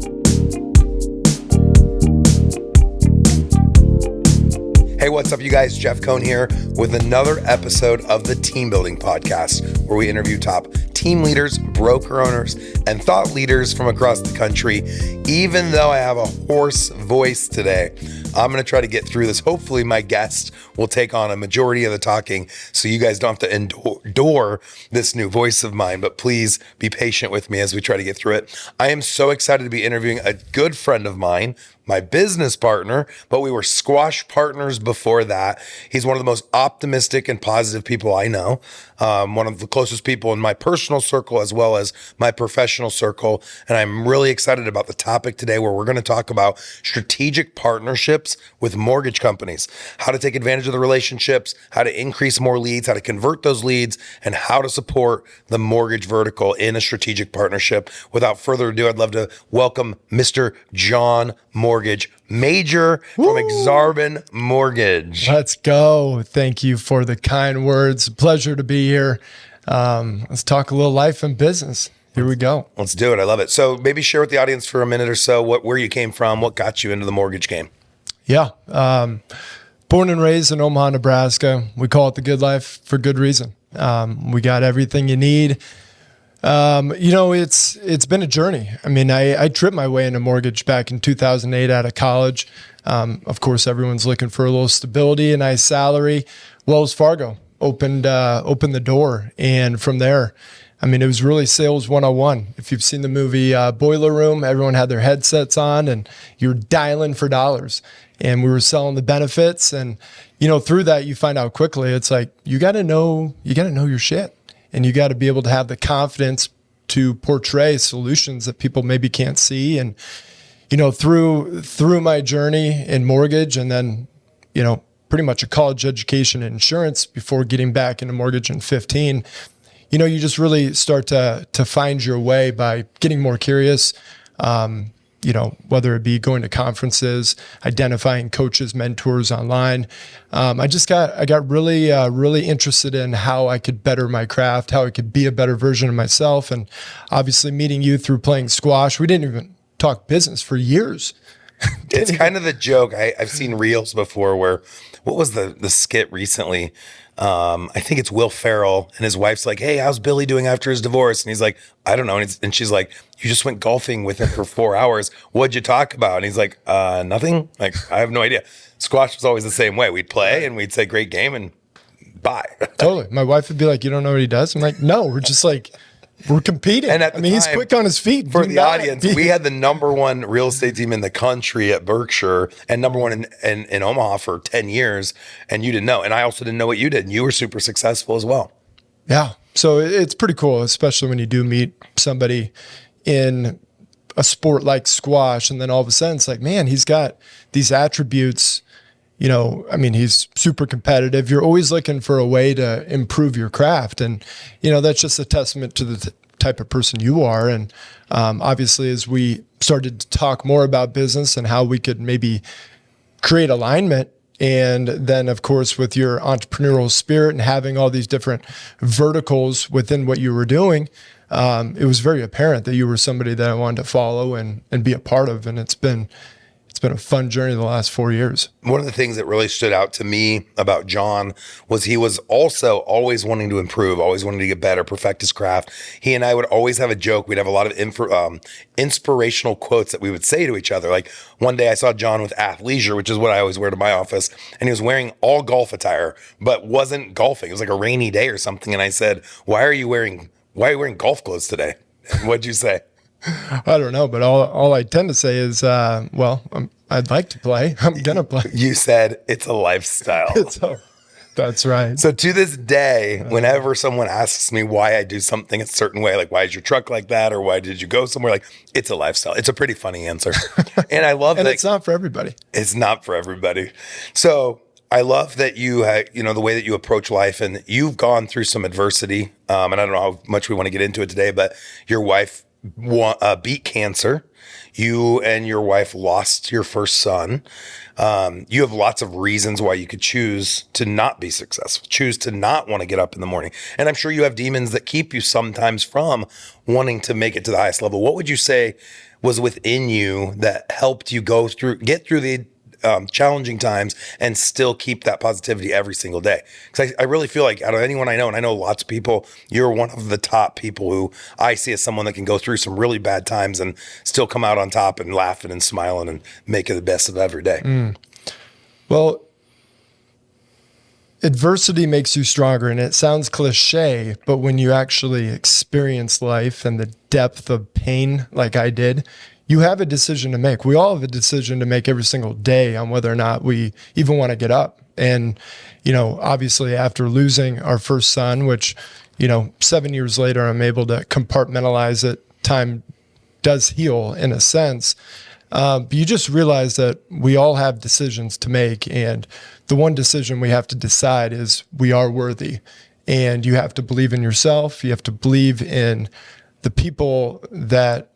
Hey, what's up, you guys? Jeff Cohn here with another episode of the Team Building Podcast, where we interview top team leaders, broker owners, and thought leaders from across the country. Even though I have a hoarse voice today, I'm going to try to get through this. Hopefully my guest will take on a majority of the talking so you guys don't have to endure this new voice of mine, but please be patient with me as we try to get through it. I am so excited to be interviewing a good friend of mine, my business partner, but we were squash partners before that. He's one of the most optimistic and positive people I know. One of the closest people in my personal circle as well as my professional circle. And I'm really excited about the topic today, where we're going to talk about strategic partnerships with mortgage companies, how to take advantage of the relationships, how to increase more leads, how to convert those leads, and how to support the mortgage vertical in a strategic partnership. Without further ado, I'd love to welcome Mr. John Mortgage Major from Aksarben Mortgage. Let's go. Thank you for the kind words. Pleasure to be here. Let's talk a little life and business. Here we go. Let's do it. I love it. So maybe share with the audience for a minute or so where you came from, what got you into the mortgage game. Yeah. Born and raised in Omaha, Nebraska. We call it the good life for good reason. We got everything you need. It's been a journey. I mean, I tripped my way into mortgage back in 2008 out of college. Of course, everyone's looking for a little stability, a nice salary. Wells Fargo opened the door. And from there, I mean, it was really sales 101. If you've seen the movie Boiler Room, everyone had their headsets on and you were dialing for dollars. And we were selling the benefits. And, through that, you find out quickly, it's like, you got to know your shit. And you got to be able to have the confidence to portray solutions that people maybe can't see. And, through my journey in mortgage and then, pretty much a college education in insurance before getting back into mortgage in 15, you just really start to find your way by getting more curious, whether it be going to conferences, identifying coaches, mentors online. I got really interested in how I could better my craft, how I could be a better version of myself. And obviously meeting you through playing squash, we didn't even talk business for years. It's kind of the joke. I've seen reels before where, what was the skit recently? I think it's Will Ferrell and his wife's like, "Hey, how's Billy doing after his divorce?" And he's like, "I don't know." And she's like, "You just went golfing with him for 4 hours. What'd you talk about?" And he's like, "Nothing. Like, I have no idea." Squash was always the same way. We'd play and we'd say, "Great game," and bye. Totally. My wife would be like, "You don't know what he does?" I'm like, "No, we're competing." And at the time, he's quick on his feet. For the audience, we had the number one real estate team in the country at Berkshire and number one in Omaha for 10 years. And you didn't know. And I also didn't know what you did. And you were super successful as well. Yeah. So it's pretty cool, especially when you do meet somebody in a sport like squash. And then all of a sudden it's like, man, he's got these attributes. He's super competitive. You're always looking for a way to improve your craft. And, that's just a testament to the type of person you are. And obviously, as we started to talk more about business and how we could maybe create alignment, and then, of course, with your entrepreneurial spirit and having all these different verticals within what you were doing, it was very apparent that you were somebody that I wanted to follow and be a part of. And it's been a fun journey the last 4 years. One of the things that really stood out to me about John was he was also always wanting to improve, always wanting to get better, perfect his craft. He and I would always have a joke. We'd have a lot of inspirational quotes that we would say to each other. Like one day I saw John with athleisure, which is what I always wear to my office. And he was wearing all golf attire, but wasn't golfing. It was like a rainy day or something. And I said, why are you wearing golf clothes today? And what'd you say? I don't know, but all I tend to say is, I'd like to play. I'm going to play. You said it's a lifestyle. That's right. So to this day, whenever someone asks me why I do something a certain way, like why is your truck like that? Or why did you go somewhere? Like, it's a lifestyle. It's a pretty funny answer. And I love and that. It's not for everybody. It's not for everybody. So I love that you, the way that you approach life, and you've gone through some adversity. And I don't know how much we want to get into it today, but your wife beat cancer. You and your wife lost your first son. You have lots of reasons why you could choose to not be successful, choose to not want to get up in the morning. And I'm sure you have demons that keep you sometimes from wanting to make it to the highest level. What would you say was within you that helped you get through the challenging times and still keep that positivity every single day? Because I really feel like out of anyone I know, and I know lots of people, you're one of the top people who I see as someone that can go through some really bad times and still come out on top and laughing and smiling and make it the best of every day. Well, adversity makes you stronger, and it sounds cliche, but when you actually experience life and the depth of pain like I did, you have a decision to make. We all have a decision to make every single day on whether or not we even want to get up. And, obviously after losing our first son, which, 7 years later, I'm able to compartmentalize it. Time does heal in a sense. But you just realize that we all have decisions to make. And the one decision we have to decide is we are worthy. And you have to believe in yourself. You have to believe in the people that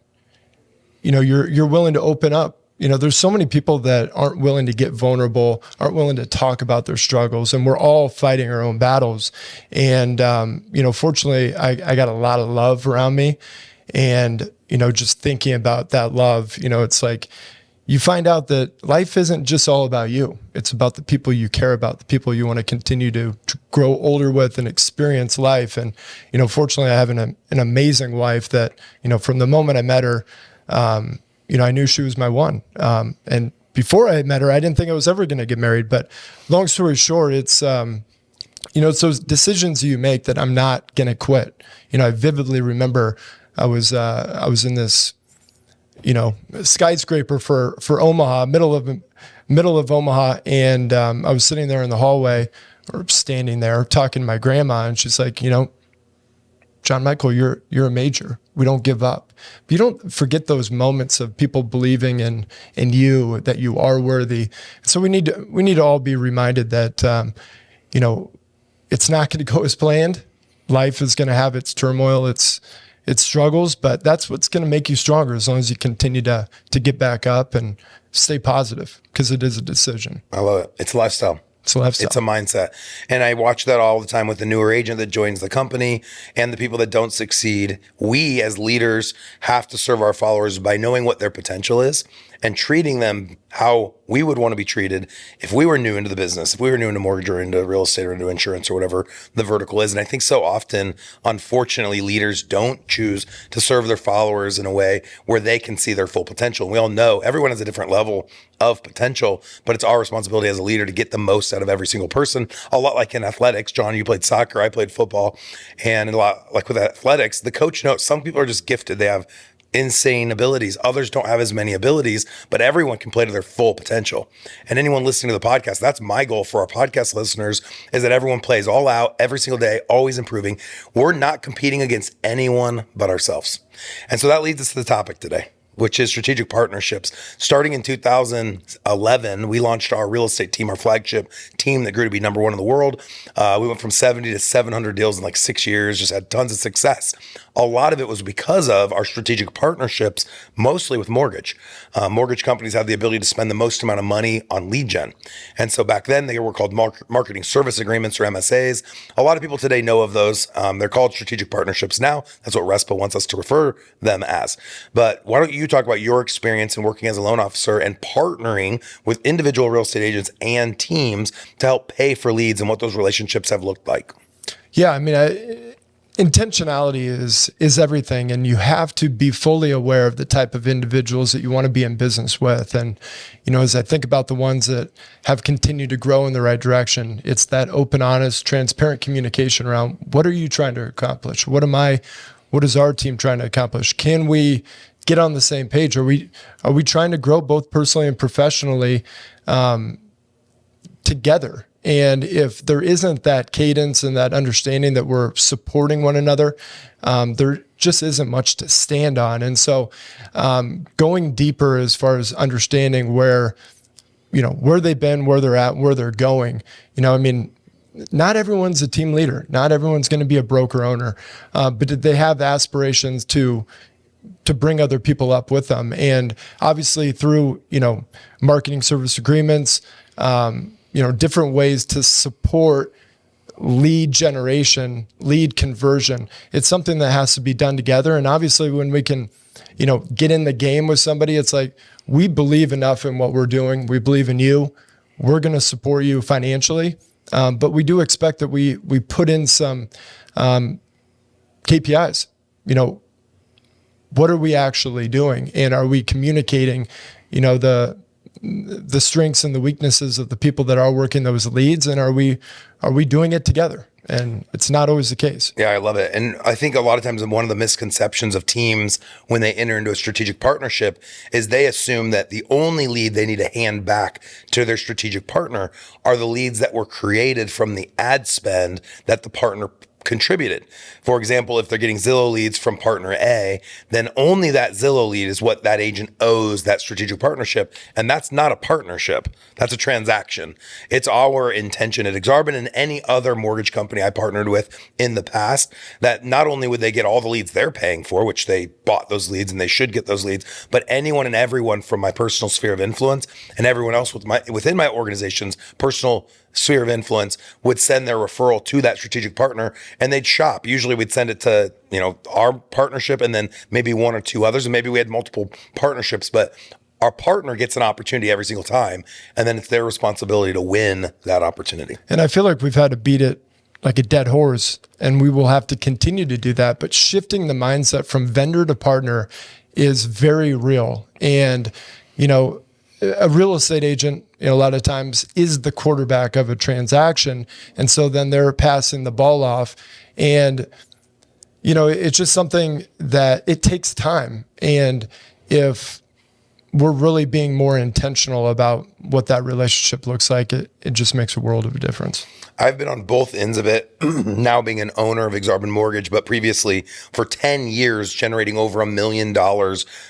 you're willing to open up. There's so many people that aren't willing to get vulnerable, aren't willing to talk about their struggles, and we're all fighting our own battles. And, fortunately, I got a lot of love around me. And, just thinking about that love, it's like you find out that life isn't just all about you. It's about the people you care about, the people you want to continue to grow older with and experience life. And, fortunately, I have an amazing wife that, from the moment I met her, I knew she was my one. And before I met her, I didn't think I was ever going to get married. But long story short, it's those decisions you make that I'm not going to quit. I vividly remember I was in this, skyscraper for Omaha, middle of Omaha. And I was sitting there in the hallway or standing there talking to my grandma. And she's like, John Michael, you're a major. We don't give up. But you don't forget those moments of people believing in you, that you are worthy. So we need to all be reminded that it's not going to go as planned. Life is going to have its turmoil, its struggles, but that's what's going to make you stronger as long as you continue to get back up and stay positive, because it is a decision. I love it. It's a lifestyle. It's a lifestyle. It's a mindset. And I watch that all the time with the newer agent that joins the company and the people that don't succeed. We as leaders have to serve our followers by knowing what their potential is and treating them how we would want to be treated if we were new into the business, if we were new into mortgage or into real estate or into insurance or whatever the vertical is. And I think so often, unfortunately, leaders don't choose to serve their followers in a way where they can see their full potential. We all know everyone has a different level of potential, but it's our responsibility as a leader to get the most out of every single person. A lot like in athletics. John, you played soccer, I played football. And a lot like with athletics, the coach knows some people are just gifted. They have insane abilities. Others don't have as many abilities, but everyone can play to their full potential. And anyone listening to the podcast, that's my goal for our podcast listeners, is that everyone plays all out every single day, always improving. We're not competing against anyone but ourselves. And so that leads us to the topic today, which is strategic partnerships. Starting in 2011, we launched our real estate team, our flagship team that grew to be number one in the world. We went from 70 to 700 deals in like 6 years, just had tons of success. A lot of it was because of our strategic partnerships, mostly with mortgage. Mortgage companies have the ability to spend the most amount of money on lead gen. And so back then they were called marketing service agreements or MSAs. A lot of people today know of those. They're called strategic partnerships now. That's what RESPA wants us to refer them as. But why don't you talk about your experience in working as a loan officer and partnering with individual real estate agents and teams to help pay for leads and what those relationships have looked like? Yeah, I mean, intentionality is everything, and you have to be fully aware of the type of individuals that you want to be in business with. And, as I think about the ones that have continued to grow in the right direction, it's that open, honest, transparent communication around what are you trying to accomplish? What is our team trying to accomplish? Can we get on the same page? Are we trying to grow both personally and professionally together? And if there isn't that cadence and that understanding that we're supporting one another, there just isn't much to stand on. And so going deeper as far as understanding where they've been, where they're at, where they're going, not everyone's a team leader. Not everyone's going to be a broker owner, but did they have aspirations to to bring other people up with them. And obviously through, marketing service agreements, different ways to support lead generation, lead conversion. It's something that has to be done together. And obviously when we can, get in the game with somebody, it's like, we believe enough in what we're doing. We believe in you. We're going to support you financially. But we do expect that we put in some KPIs. What are we actually doing? And are we communicating, the strengths and the weaknesses of the people that are working those leads? And are we doing it together? And it's not always the case. Yeah, I love it. And I think a lot of times one of the misconceptions of teams when they enter into a strategic partnership is they assume that the only lead they need to hand back to their strategic partner are the leads that were created from the ad spend that the partner contributed. For example, if they're getting Zillow leads from partner A, then only that Zillow lead is what that agent owes that strategic partnership. And that's not a partnership. That's a transaction. It's our intention at Aksarben and any other mortgage company I partnered with in the past that not only would they get all the leads they're paying for, which they bought those leads and they should get those leads, but anyone and everyone from my personal sphere of influence and everyone else within my organization's personal sphere of influence would send their referral to that strategic partner and they'd shop. Usually we'd send it to, our partnership and then maybe one or two others. And maybe we had multiple partnerships, but our partner gets an opportunity every single time. And then it's their responsibility to win that opportunity. And I feel like we've had to beat it like a dead horse, and we will have to continue to do that. But shifting the mindset from vendor to partner is very real. And, a real estate agent, a lot of times is the quarterback of a transaction. And so then they're passing the ball off. And, it's just something that it takes time. And if we're really being more intentional about what that relationship looks like, it just makes a world of a difference. I've been on both ends of it, now being an owner of Aksarben Mortgage, but previously for 10 years, generating over $1 million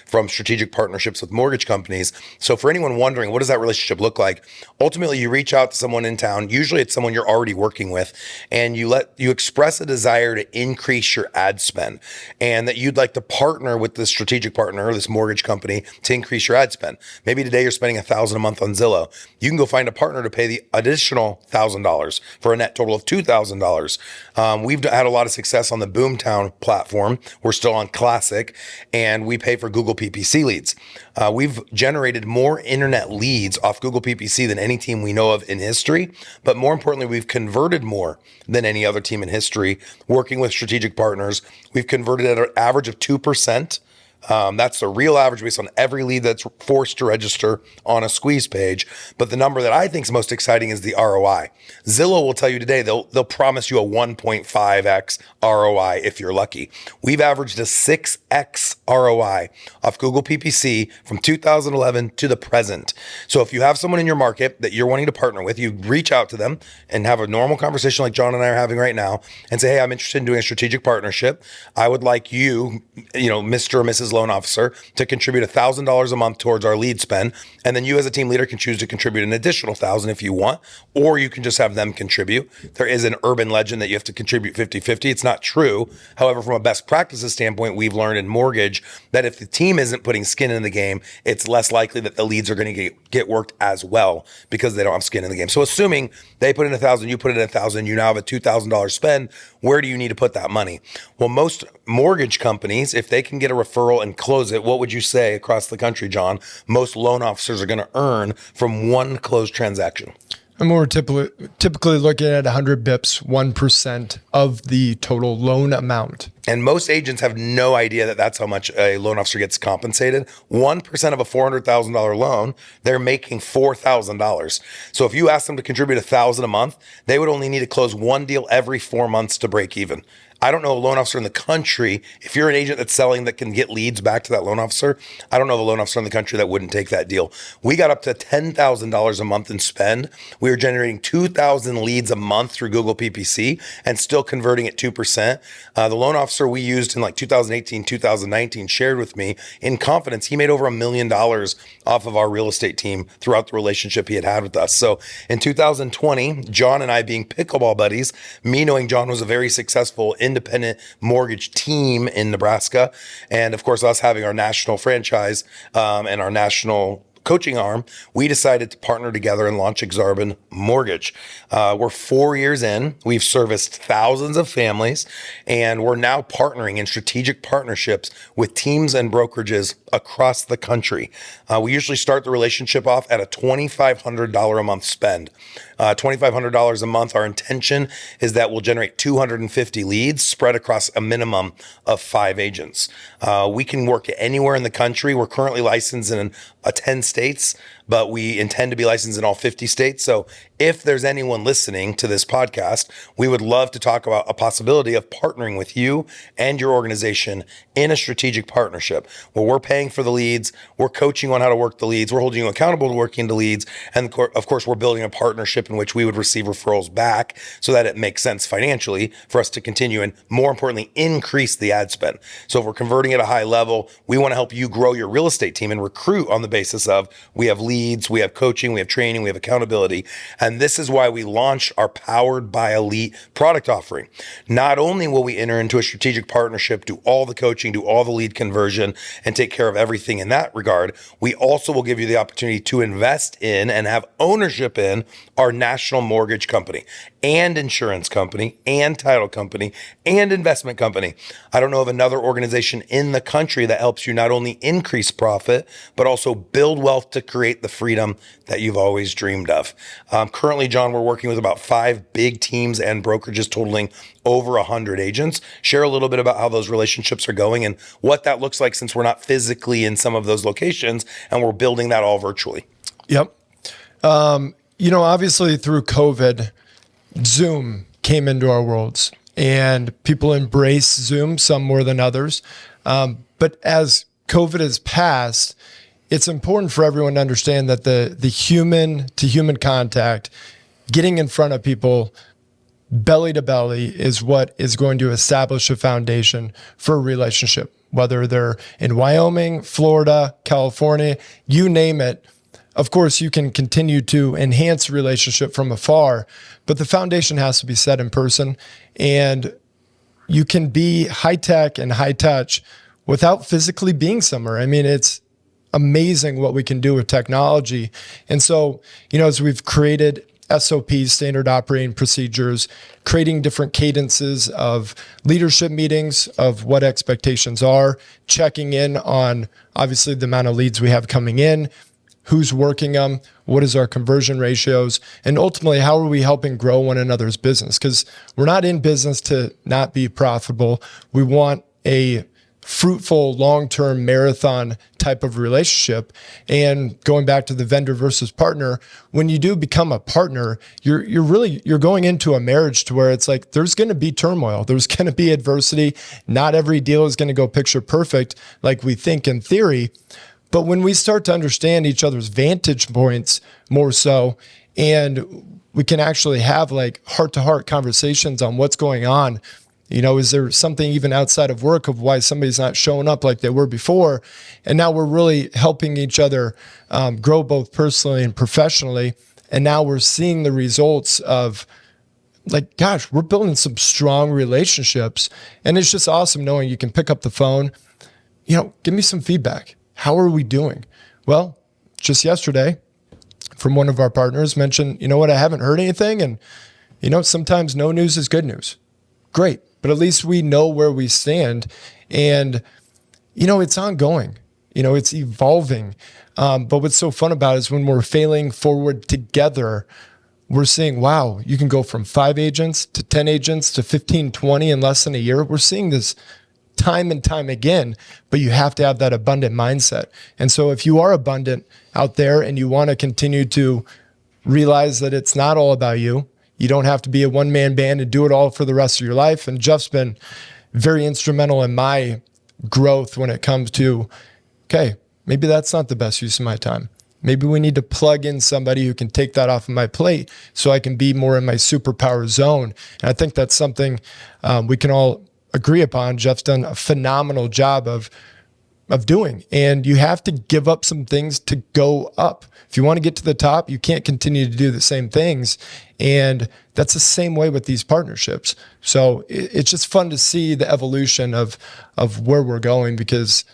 from strategic partnerships with mortgage companies. So for anyone wondering, what does that relationship look like? Ultimately, you reach out to someone in town. Usually it's someone you're already working with, and you express a desire to increase your ad spend and that you'd like to partner with the strategic partner or this mortgage company to increase your ad spend. Maybe today you're spending $1,000 a month on Zillow. You can go find a partner to pay the additional $1,000 for a net total of $2,000. We've had a lot of success on the Boomtown platform. We're still on Classic, and we pay for Google PPC leads. We've generated more internet leads off Google PPC than any team we know of in history. But more importantly, we've converted more than any other team in history working with strategic partners. We've converted at an average of 2%. That's the real average based on every lead that's forced to register on a squeeze page. But the number that I think is most exciting is the ROI. Zillow will tell you today, they'll promise you a 1.5x ROI if you're lucky. We've averaged a 6x ROI off Google PPC from 2011 to the present. So if you have someone in your market that you're wanting to partner with, you reach out to them and have a normal conversation like John and I are having right now and say, hey, I'm interested in doing a strategic partnership. I would like you, Mr. or Mrs. Loan Officer, to contribute $1,000 a month towards our lead spend. And then you as a team leader can choose to contribute an additional $1,000 if you want, or you can just have them contribute. There is an urban legend that you have to contribute 50-50. It's not true. However, from a best practices standpoint, we've learned in mortgage that if the team isn't putting skin in the game, it's less likely that the leads are going to get worked as well because they don't have skin in the game. So assuming they put in $1,000, you put in $1,000, you now have a $2,000 spend, where do you need to put that money? Well, most mortgage companies, if they can get a referral and close it, what would you say across the country, John, most loan officers are going to earn from one closed transaction? And we're typically looking at 100 bips, 1% of the total loan amount. And most agents have no idea that that's how much a loan officer gets compensated. 1% of a $400,000 loan, they're making $4,000. So if you ask them to contribute $1,000 a month, they would only need to close one deal every 4 months to break even. I don't know a loan officer in the country, if you're an agent that's selling that can get leads back to that loan officer, I don't know of a loan officer in the country that wouldn't take that deal. We got up to $10,000 a month in spend. We were generating 2,000 leads a month through Google PPC and still converting at 2%. The loan officer we used in like 2018, 2019 shared with me in confidence, he made over $1 million off of our real estate team throughout the relationship he had with us. So in 2020, John and I being pickleball buddies, me knowing John was a very successful independent mortgage team in Nebraska. And of course, us having our national franchise and our national coaching arm, we decided to partner together and launch Aksarben Mortgage. We're 4 years in. We've serviced thousands of families, and we're now partnering in strategic partnerships with teams and brokerages across the country. We usually start the relationship off at a $2,500 a month spend. $2,500 a month. Our intention is that we'll generate 250 leads spread across a minimum of 5 agents. We can work anywhere in the country. We're currently licensed in 10 states, but we intend to be licensed in all 50 states. So if there's anyone listening to this podcast, we would love to talk about a possibility of partnering with you and your organization in a strategic partnership where we're paying for the leads, we're coaching on how to work the leads, we're holding you accountable to working the leads, and of course, we're building a partnership in which we would receive referrals back so that it makes sense financially for us to continue and, more importantly, increase the ad spend. So if we're converting at a high level, we want to help you grow your real estate team and recruit on the basis of we have leads, we have coaching, we have training, we have accountability. And this is why we launched our Powered by Elite product offering. Not only will we enter into a strategic partnership, do all the coaching, do all the lead conversion, and take care of everything in that regard, we also will give you the opportunity to invest in and have ownership in our national mortgage company and insurance company and title company and investment company. I don't know of another organization in the country that helps you not only increase profit, but also build wealth to create the freedom that you've always dreamed of. Currently, John, we're working with about 5 big teams and brokerages totaling over 100 agents. Share a little bit about how those relationships are going and what that looks like since we're not physically in some of those locations and we're building that all virtually. Yep. Obviously through COVID, Zoom came into our worlds and people embrace Zoom, some more than others. But as COVID has passed, it's important for everyone to understand that the human to human contact, getting in front of people belly to belly is what is going to establish a foundation for a relationship, whether they're in Wyoming, Florida, California, you name it. Of course, you can continue to enhance relationship from afar, but the foundation has to be set in person. And you can be high tech and high touch without physically being somewhere. I mean, it's amazing what we can do with technology. And so, as we've created SOPs, standard operating procedures, creating different cadences of leadership meetings of what expectations are, checking in on obviously the amount of leads we have coming in, who's working them, what is our conversion ratios, and ultimately, how are we helping grow one another's business? Because we're not in business to not be profitable. We want a fruitful, long-term marathon type of relationship. And going back to the vendor versus partner, when you do become a partner, you're going into a marriage to where it's like, there's going to be turmoil. There's going to be adversity. Not every deal is going to go picture perfect like we think in theory. But when we start to understand each other's vantage points more so, and we can actually have like heart-to-heart conversations on what's going on, is there something even outside of work of why somebody's not showing up like they were before? And now we're really helping each other grow both personally and professionally. And now we're seeing the results of like, gosh, we're building some strong relationships. And it's just awesome knowing you can pick up the phone, give me some feedback. How are we doing? Well, just yesterday from one of our partners mentioned, I haven't heard anything. And, sometimes no news is good news. Great. But at least we know where we stand. And, it's ongoing. It's evolving. But what's so fun about it is when we're failing forward together, we're seeing, wow, you can go from 5 agents to 10 agents to 15, 20 in less than a year. We're seeing this time and time again, but you have to have that abundant mindset. And so if you are abundant out there and you want to continue to realize that it's not all about you, you don't have to be a one-man band and do it all for the rest of your life. And Jeff's been very instrumental in my growth when it comes to, okay, maybe that's not the best use of my time. Maybe we need to plug in somebody who can take that off of my plate so I can be more in my superpower zone. And I think that's something we can all agree upon. Jeff's done a phenomenal job of of doing. And you have to give up some things to go up. If you want to get to the top, you can't continue to do the same things. And that's the same way with these partnerships. So it's just fun to see the evolution of where we're going, because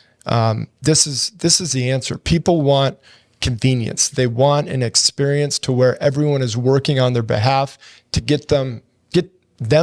this is the answer. People want convenience. They want an experience to where everyone is working on their behalf to get them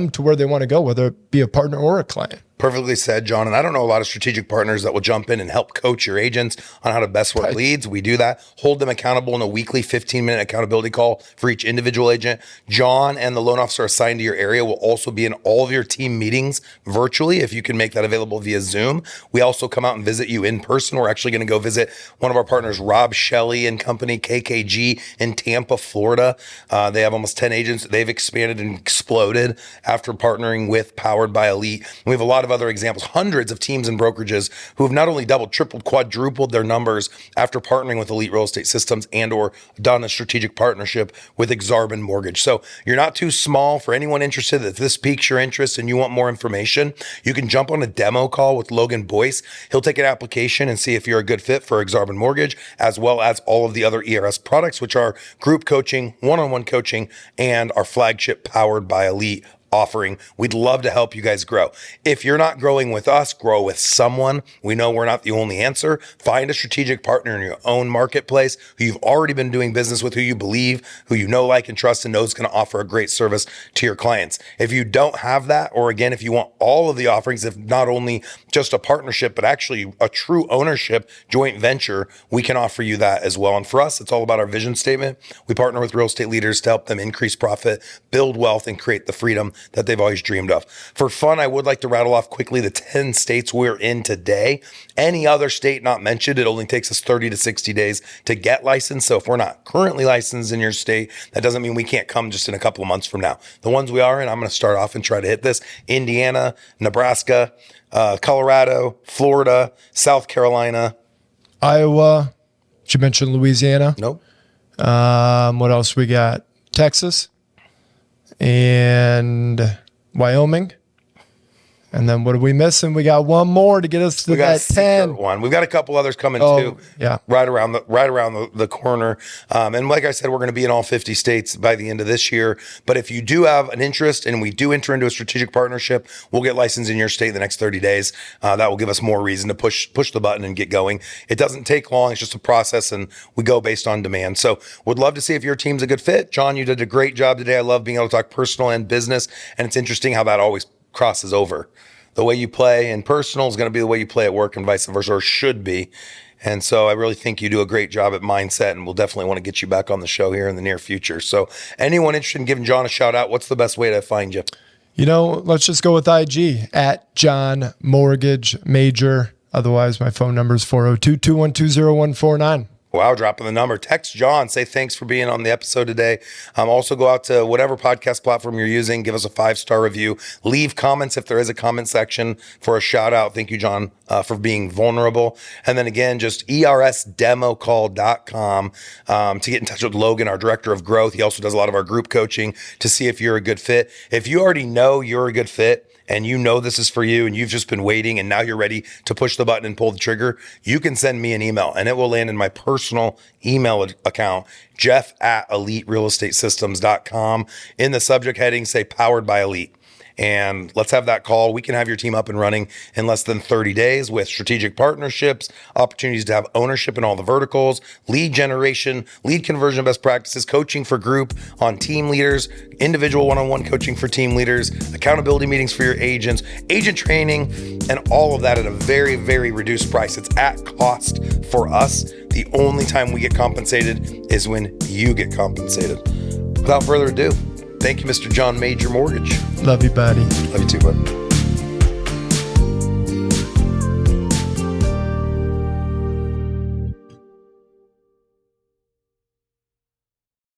to where they want to go, whether it be a partner or a client. Perfectly said, John. And I don't know a lot of strategic partners that will jump in and help coach your agents on how to best work leads. We do that. Hold them accountable in a weekly 15-minute accountability call for each individual agent. John and the loan officer assigned to your area will also be in all of your team meetings virtually, if you can make that available via Zoom. We also come out and visit you in person. We're actually going to go visit one of our partners, Rob Shelley and Company, KKG, in Tampa, Florida. They have almost 10 agents. They've expanded and exploded after partnering with Powered by Elite. We have a lot of other examples, hundreds of teams and brokerages who have not only doubled, tripled, quadrupled their numbers after partnering with Elite Real Estate Systems and or done a strategic partnership with Aksarben Mortgage. So you're not too small. For anyone interested, if this piques your interest and you want more information, you can jump on a demo call with Logan Boyce. He'll take an application and see if you're a good fit for Aksarben Mortgage, as well as all of the other ERS products, which are group coaching, one-on-one coaching, and our flagship Powered by Elite offering. We'd love to help you guys grow. If you're not growing with us, grow with someone. We know we're not the only answer. Find a strategic partner in your own marketplace who you've already been doing business with, who you believe, who you know, like, and trust, and knows is going to offer a great service to your clients. If you don't have that, or again, if you want all of the offerings, if not only just a partnership, but actually a true ownership joint venture, we can offer you that as well. And for us, it's all about our vision statement. We partner with real estate leaders to help them increase profit, build wealth, and create the freedom that they've always dreamed of. For fun, I would like to rattle off quickly the 10 states we're in today. Any other state not mentioned, it only takes us 30 to 60 days to get licensed. So if we're not currently licensed in your state, that doesn't mean we can't come just in a couple of months from now. The ones we are in, I'm going to start off and try to hit this: Indiana, Nebraska, Colorado, Florida, South Carolina, Iowa. Did you mention Louisiana? Nope. What else we got? Texas and Wyoming. And then what are we missing? We got one more to get us to that 10. One. We've got a couple others coming too. Yeah. Right around the corner. And like I said, we're going to be in all 50 states by the end of this year. But if you do have an interest and we do enter into a strategic partnership, we'll get licensed in your state in the next 30 days. That will give us more reason to push the button and get going. It doesn't take long. It's just a process, and we go based on demand. So would love to see if your team's a good fit. John, you did a great job today. I love being able to talk personal and business. And it's interesting how that always crosses over. The way you play in personal is going to be the way you play at work, and vice versa, or should be. And so I really think you do a great job at mindset, and we'll definitely want to get you back on the show here in the near future. So anyone interested in giving John a shout out, what's the best way to find you? Let's just go with IG at John Mortgage Major. Otherwise, my phone number is 402-212-0149. Wow, dropping the number. Text John. Say thanks for being on the episode today. Also go out to whatever podcast platform you're using. Give us a 5-star review. Leave comments if there is a comment section for a shout out. Thank you, John, for being vulnerable. And then again, just ersdemocall.com to get in touch with Logan, our director of growth. He also does a lot of our group coaching to see if you're a good fit. If you already know you're a good fit, and you know this is for you, and you've just been waiting, and now you're ready to push the button and pull the trigger, you can send me an email, and it will land in my personal email account, jeff@eliterealestatesystems.com. In the subject heading, say Powered by Elite. And let's have that call. We can have your team up and running in less than 30 days with strategic partnerships, opportunities to have ownership in all the verticals, lead generation, lead conversion best practices, coaching for group on team leaders, individual one-on-one coaching for team leaders, accountability meetings for your agents, agent training, and all of that at a very, very reduced price. It's at cost for us. The only time we get compensated is when you get compensated. Without further ado, thank you, Mr. John Major Mortgage. Love you, buddy. Love you too, bud.